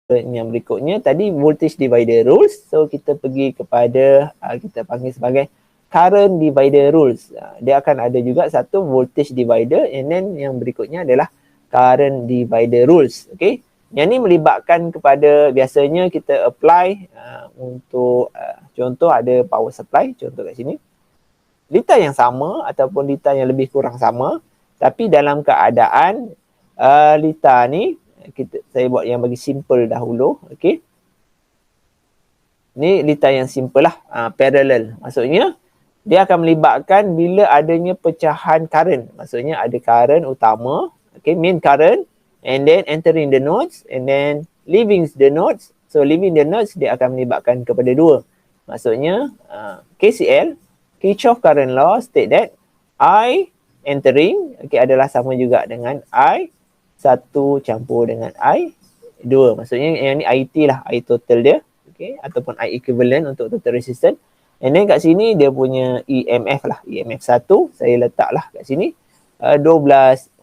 yang berikutnya tadi voltage divider rules. So kita pergi kepada kita panggil sebagai current divider rules. Dia akan ada juga satu voltage divider, and then yang berikutnya adalah current divider rules. Okay, yang ni melibatkan kepada biasanya kita apply untuk contoh ada power supply, contoh kat sini. Lita yang sama ataupun lita yang lebih kurang sama, tapi dalam keadaan lita ni saya buat yang bagi simple dahulu. Okey, ni lita yang simple lah, parallel. Maksudnya dia akan melibatkan bila adanya pecahan current. Maksudnya ada current utama, okay, main current, and then entering the nodes, and then leaving the nodes. So leaving the nodes dia akan melibatkan kepada dua. Maksudnya KCL, Kirchhoff current law, state that I entering, okay, adalah sama juga dengan I 1 campur dengan I2. Maksudnya yang ni IT lah, I total dia, okay, ataupun I equivalent untuk total resistance. And then kat sini dia punya EMF lah, EMF 1 saya letak lah kat sini 12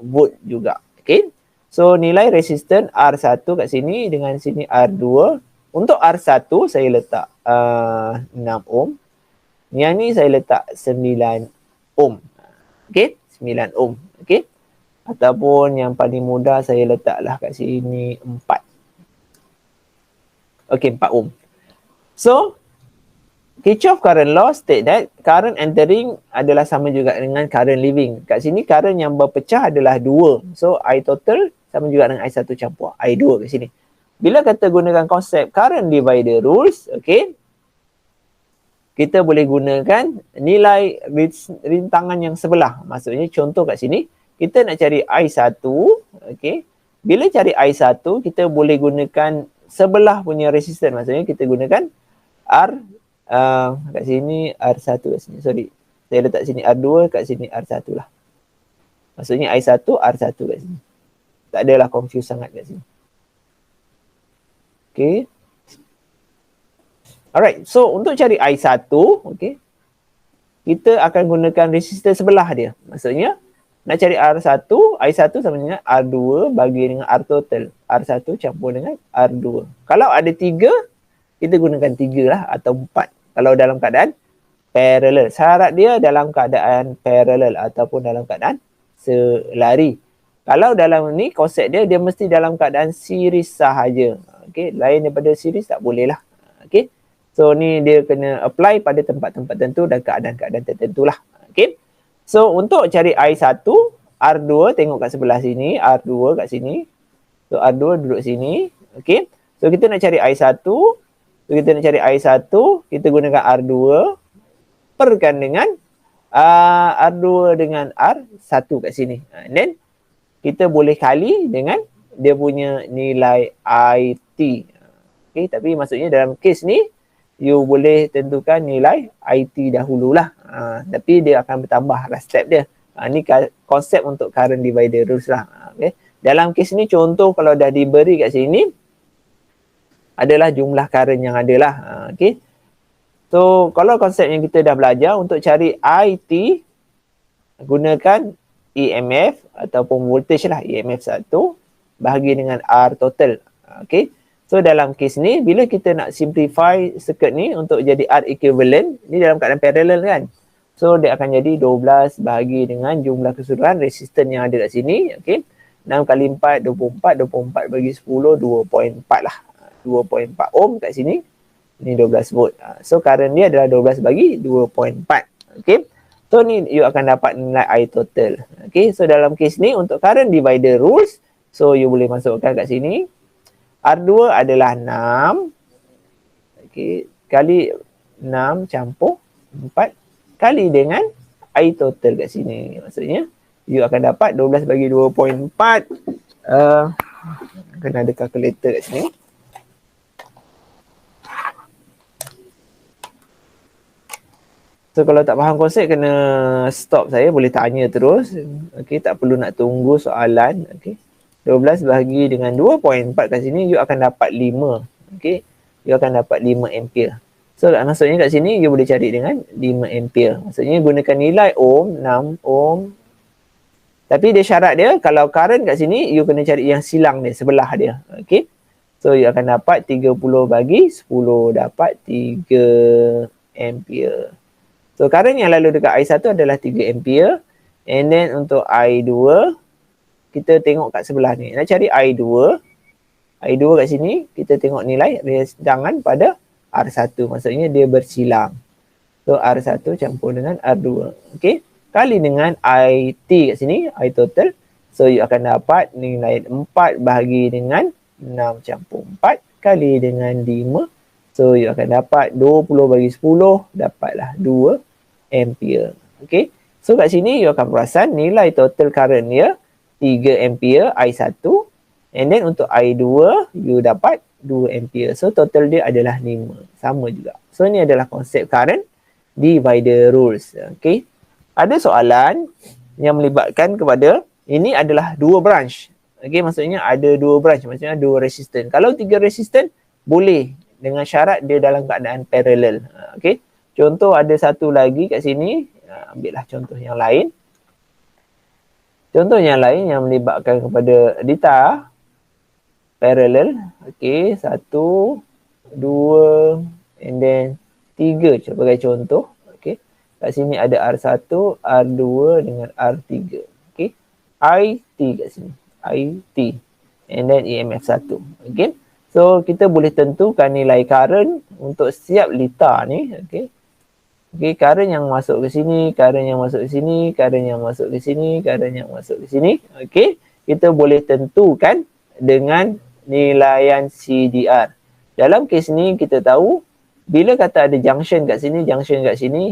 volt juga. Okay, so nilai resistance R1 kat sini dengan sini R2. Untuk R1 saya letak 6 ohm, yang ni saya letak 9 ohm. Okay, 9 ohm. Okay, ataupun yang paling mudah saya letaklah kat sini 4. Okay, 4 ohm. So Kirchhoff current law state that current entering adalah sama juga dengan current leaving. Kat sini current yang berpecah adalah 2. So I total sama juga dengan I1 campur I2 kat sini. Bila kata gunakan konsep current divider rules, okay, kita boleh gunakan nilai rintangan yang sebelah. Maksudnya contoh kat sini, kita nak cari I1, okay. Bila cari I1, kita boleh gunakan sebelah punya resistance. Maksudnya kita gunakan R, kat sini R1 kat sini. Sorry, saya letak sini R2, kat sini R1 lah. Maksudnya I1, R1 kat sini. Tak adalah confuse sangat kat sini. Okay. Alright, so untuk cari I1, okay, kita akan gunakan resistor sebelah dia. Maksudnya, nak cari R1, I1 sama dengan R2 bagi dengan R total. R1 campur dengan R2. Kalau ada 3, kita gunakan 3 lah atau 4. Kalau dalam keadaan parallel. Syarat dia dalam keadaan parallel ataupun dalam keadaan selari. Kalau dalam ni, konsep dia mesti dalam keadaan series sahaja. Okay, lain daripada series tak boleh lah. Okay. So ni dia kena apply pada tempat-tempat tertentu dan keadaan-keadaan tertentu lah. Okay. So untuk cari I1, R2 tengok kat sebelah sini, R2 kat sini. So R2 duduk sini. Okay. So kita nak cari I1. So kita nak cari I1, kita gunakan R2 perkan dengan R2 dengan R1 kat sini. And then kita boleh kali dengan dia punya nilai IT. Okay, tapi maksudnya dalam kes ni, you boleh tentukan nilai IT dahululah. Tapi dia akan bertambah lah step dia. Ni konsep untuk current divider rules lah. Okay. Dalam kes ni contoh kalau dah diberi kat sini, adalah jumlah current yang ada lah. Okay. So kalau konsep yang kita dah belajar untuk cari IT, gunakan EMF ataupun voltage lah, EMF 1 bahagi dengan R total. Okay. So dalam kes ni, bila kita nak simplify circuit ni untuk jadi R equivalent, ni dalam keadaan parallel kan. So dia akan jadi 12 bahagi dengan jumlah keseluruhan resistance yang ada kat sini. Okay. 6 kali 4, 24. 24 bagi 10, 2.4 lah. 2.4 ohm kat sini. Ni 12 volt. So current dia adalah 12 bagi 2.4. Okay. So ni you akan dapat nilai I total. Okay. So dalam kes ni untuk current divider rules, so you boleh masukkan kat sini. R2 adalah 6. Okay. Kali 6 campur 4 kali dengan I total kat sini. Maksudnya you akan dapat 12 bagi 2.4. Kena ada calculator kat sini. So kalau tak faham konsep kena stop saya, boleh tanya terus. Okey, tak perlu nak tunggu soalan. Okey. 12 bahagi dengan 2.4 kat sini you akan dapat 5. Okey. You akan dapat 5 ampere. So maksudnya kat sini you boleh cari dengan 5 ampere. Maksudnya gunakan nilai ohm 6 ohm. Tapi dia syarat dia kalau current kat sini you kena cari yang silang dia, sebelah dia. Okey. So you akan dapat 30 bagi 10 dapat 3 ampere. So current yang lalu dekat I1 adalah 3 ampere. And then untuk I2 kita tengok kat sebelah ni. Nak cari I2. I2 kat sini kita tengok nilai redangan pada R1. Maksudnya dia bersilang. So R1 campur dengan R2. Okay. Kali dengan IT kat sini, I total. So you akan dapat nilai 4 bahagi dengan 6 campur 4 kali dengan 5. So you akan dapat 20 bagi 10 dapatlah 2 ampere. Okay. So kat sini you akan perasan nilai total current dia 3 ampere I1. And then untuk I2 you dapat 2 ampere. So total dia adalah 5. Sama juga. So ni adalah konsep current divider rules. Okay. Ada soalan yang melibatkan kepada ini adalah 2 branch. Okay, maksudnya ada 2 branch. Maksudnya 2 resistor. Kalau 3 resistor boleh dengan syarat dia dalam keadaan parallel. Okay. Contoh ada satu lagi kat sini. Ambillah contoh yang lain. Contoh yang lain yang melibatkan kepada data parallel. Okay, 1, 2 and then 3 sebagai contoh. Okay. Kat sini ada R1, R2 dengan R3. Okay. IT kat sini. IT. And then EMF 1. Okay. So kita boleh tentukan nilai current untuk setiap litar ni. Okay. Okay, current yang masuk ke sini, current yang masuk ke sini, current yang masuk ke sini, current yang masuk ke sini. Okay. Kita boleh tentukan dengan nilaian CDR. Dalam kes ni kita tahu bila kata ada junction kat sini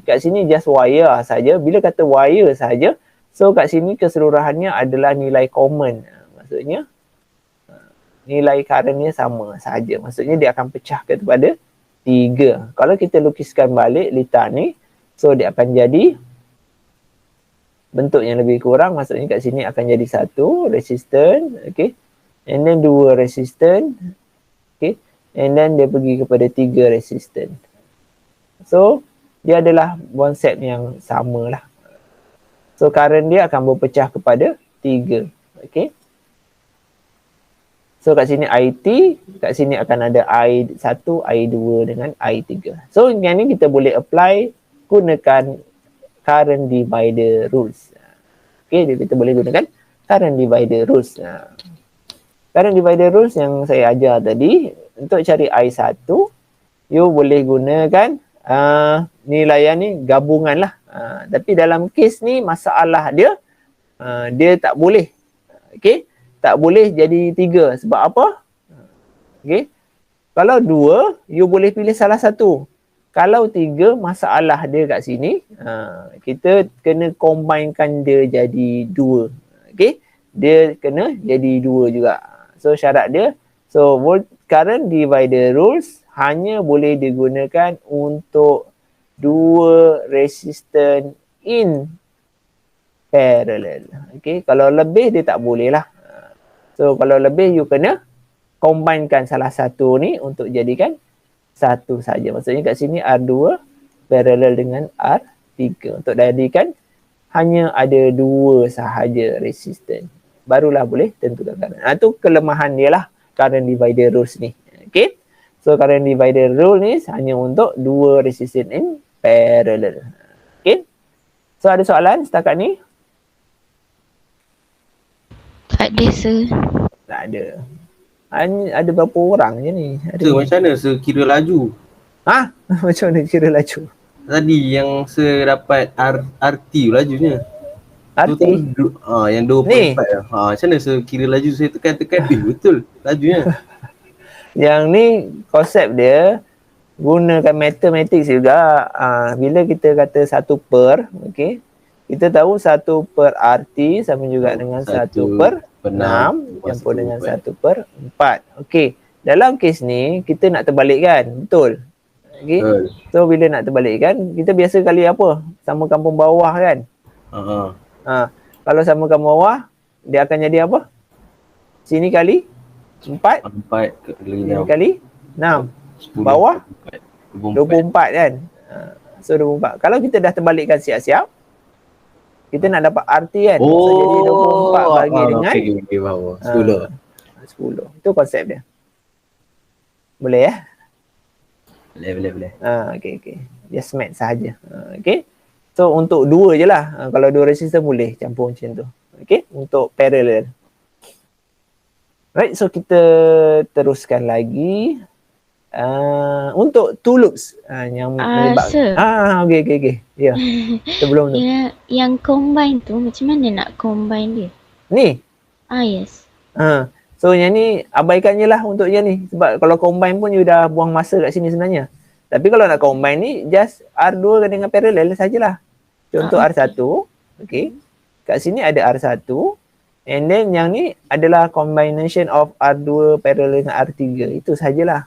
kat sini just wire saja. Bila kata wire saja, so kat sini keseluruhannya adalah nilai common. Maksudnya nilai currentnya sama saja. Maksudnya dia akan pecah kepada 3. Kalau kita lukiskan balik litar ni, so dia akan jadi bentuk yang lebih kurang. Maksudnya kat sini akan jadi 1 resistance, okay. And then 2 resistance, okay. And then dia pergi kepada 3 resistance. So dia adalah konsep yang sama lah. So current dia akan berpecah kepada 3. Okay. So kat sini IT, kat sini akan ada I1, I2 dengan I3. So yang ni kita boleh apply gunakan current divider rules. Okay, kita boleh gunakan current divider rules. Current divider rules yang saya ajar tadi, untuk cari I1, you boleh gunakan nilaian ni gabungan lah. Tapi dalam kes ni masalah dia, dia tak boleh. Okay. Tak boleh jadi 3. Sebab apa? Okay. Kalau 2, you boleh pilih salah satu. Kalau 3, masalah dia kat sini, kita kena combinekan dia jadi 2. Okay. Dia kena jadi 2 juga. So syarat dia, so current divider rules hanya boleh digunakan untuk 2 resistor in parallel. Okay. Kalau lebih dia tak boleh lah. So kalau lebih you kena combinekan salah satu ni untuk jadikan satu saja. Maksudnya kat sini R2 parallel dengan R3 untuk jadikan hanya ada 2 sahaja resistor. Barulah boleh tentukan current. Itu kelemahan dia lah current divider rules ni. Okay. So current divider rule ni hanya untuk 2 resistor in parallel. Okay. So ada soalan setakat ni? Tak ada, sir. Tak ada. Ada berapa orang je ni? Ada Sir, macam mana Sir kira laju? Ha? Macam mana kira laju? Tadi yang Sir dapat RT lajunya. RT? Yang 2.4 lah. Macam mana Sir kira laju? Saya tekan-tekan. Betul lajunya. Yang ni konsep dia gunakan mathematics juga. Bila kita kata 1 per, okay, kita tahu 1 per RT sama juga dengan 1 per 6 campur dengan 1 per 4. Okey. Dalam kes ni kita nak terbalikkan, betul? Okey. So bila nak terbalikkan, kita biasa kali apa? Samakan pun bawah kan? Kalau samakan bawah, dia akan jadi apa? Sini kali 4. 4 sini kali 6. Bawah 24 kan? So 24. Kalau kita dah terbalikkan siap-siap, kita nak dapat RT kan. So jadi 24 bagi dengan 10. 10. Itu konsep dia. Boleh ya? Boleh. Okay. Just match sahaja. Okay. So untuk 2 je lah. Kalau 2 resistor boleh campur macam tu. Okay. Untuk parallel. Right. So kita teruskan lagi. Untuk 2 loops. Yang menyebab. Sir. Okay. Ya. Sebelum tu. Yang combine tu macam mana nak combine dia? Ni. Yes. So yang ni abaikan je lah untuk yang ni. Sebab kalau combine pun you dah buang masa kat sini sebenarnya. Tapi kalau nak combine ni, just R2 dengan parallel sajalah. Contoh okay. R1. Okay. Kat sini ada R1. And then yang ni adalah combination of R2 parallel dengan R3. Itu sajalah.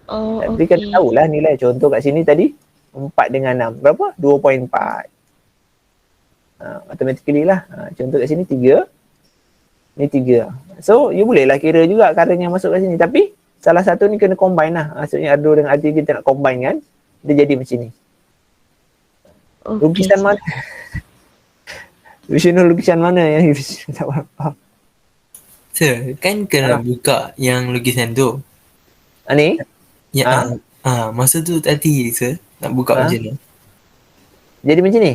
Tapi okay. kita tahulah nilai. Contoh kat sini tadi, 4 dengan 6. Berapa? 2.4. Automatically lah. Contoh kat sini 3. Ni 3. So, you bolehlah kira juga current yang masuk kat sini. Tapi, salah satu ni kena combine lah. Maksudnya R2 dengan R3 kita nak combine kan. Dia jadi macam ni. Lukisan mana? Lukisan mana yang tak faham? Sir, kan kena buka yang lukisan tu. Ni? Ya, masa tu tadi sir nak buka macam ni. Jadi macam ni?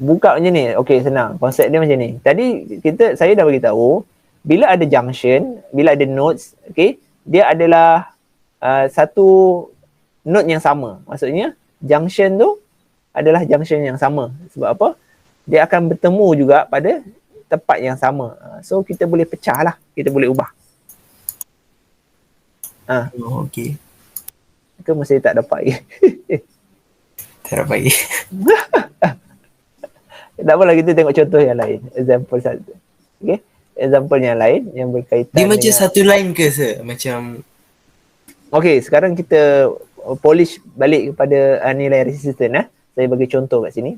Buka macam ni. Okey, senang. Konsep dia macam ni. Tadi saya dah bagi tahu bila ada junction, bila ada nodes, okey, dia adalah satu node yang sama. Maksudnya junction tu adalah junction yang sama. Sebab apa? Dia akan bertemu juga pada tempat yang sama. So kita boleh pecah lah. Kita boleh ubah. Okey. Ke masih tak dapat lagi? Tak dapat lagi. Tak apalah, kita tengok contoh yang lain. Example satu. Okay. Example yang lain yang berkaitan dia macam dengan satu line ke sir? Macam okay, sekarang kita polish balik kepada nilai resistance. Saya bagi contoh kat sini.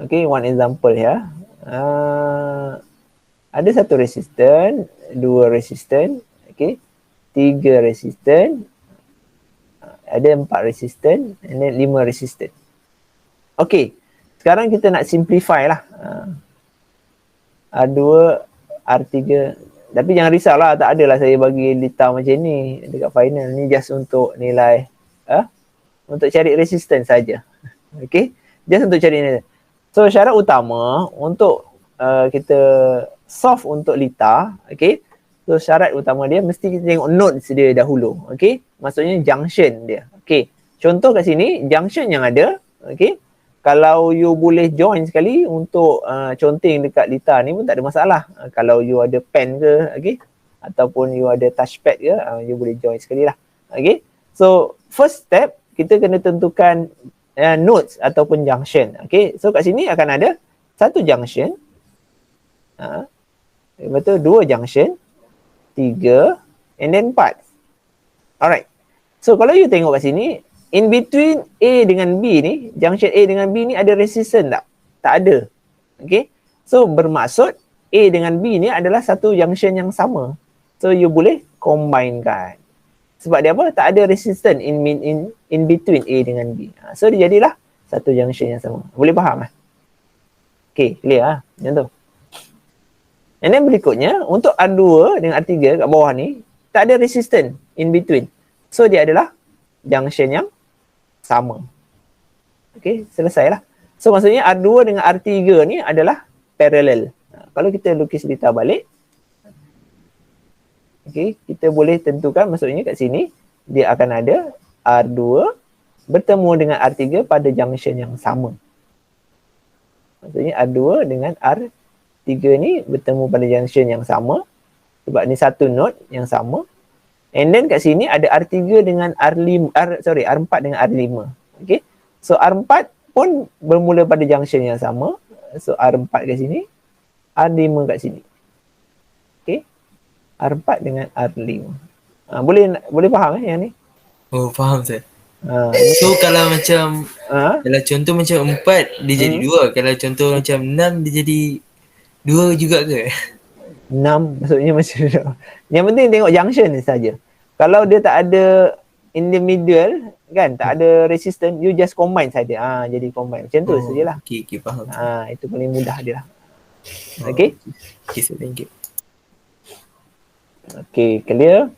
Okay, one example ya. Ada satu resistor, 2 resistor, okay, 3 resistor, ada 4 resistor, and then 5 resistor. Okay, sekarang kita nak simplify lah. R2, R3, tapi jangan risaulah, tak adalah saya bagi letak macam ni dekat final. Ni just untuk nilai, untuk cari resistance saja. Okay, just untuk cari nilai. So syarat utama untuk kita solve untuk lita, okay. So syarat utama dia mesti kita tengok nodes dia dahulu, okay. Maksudnya junction dia, okay. Contoh kat sini junction yang ada, okay. Kalau you boleh join sekali untuk conteng dekat lita ni pun tak ada masalah. Kalau you ada pen ke, okay, ataupun you ada touchpad ke, you boleh join sekali lah, okay. So first step kita kena tentukan nodes ataupun junction. Okay, so kat sini akan ada satu junction, betul, 2 junction, 3, and then 4. Alright. So kalau you tengok kat sini, in between A dengan B ni, junction A dengan B ni ada resistance tak? Tak ada. Okay. So bermaksud A dengan B ni adalah satu junction yang sama. So you boleh combinekan. Sebab dia apa? Tak ada resistance in between A dengan B. So dia jadilah satu junction yang sama. Boleh faham lah? Okay, clear lah. Macam tu. And then berikutnya, untuk R2 dengan R3 kat bawah ni, tak ada resistance in between. So dia adalah junction yang sama. Okay, selesailah. So maksudnya R2 dengan R3 ni adalah parallel. Kalau kita lukis lita balik, okay, kita boleh tentukan maksudnya kat sini dia akan ada R2 bertemu dengan R3 pada junction yang sama. Maksudnya R2 dengan R3 ni bertemu pada junction yang sama sebab ni satu node yang sama. And then kat sini ada R3 dengan R4 dengan R5. Okay. So R4 pun bermula pada junction yang sama. So R4 kat sini, R5 kat sini. Okay. R4 dengan R5. Boleh faham yang ni? Oh, faham saya. So kalau macam kalau contoh macam 4 dia jadi 2, kalau contoh macam 6 dia jadi 2 juga ke? 6 maksudnya macam yang penting tengok junction ni saja. Kalau dia tak ada in the middle kan, tak ada resistance, you just combine saja. Jadi combine. Macam tu sajalah. Okey, faham. Itu paling mudah dia lah. Okay. Okay, sir. Thank you. Okay, clear?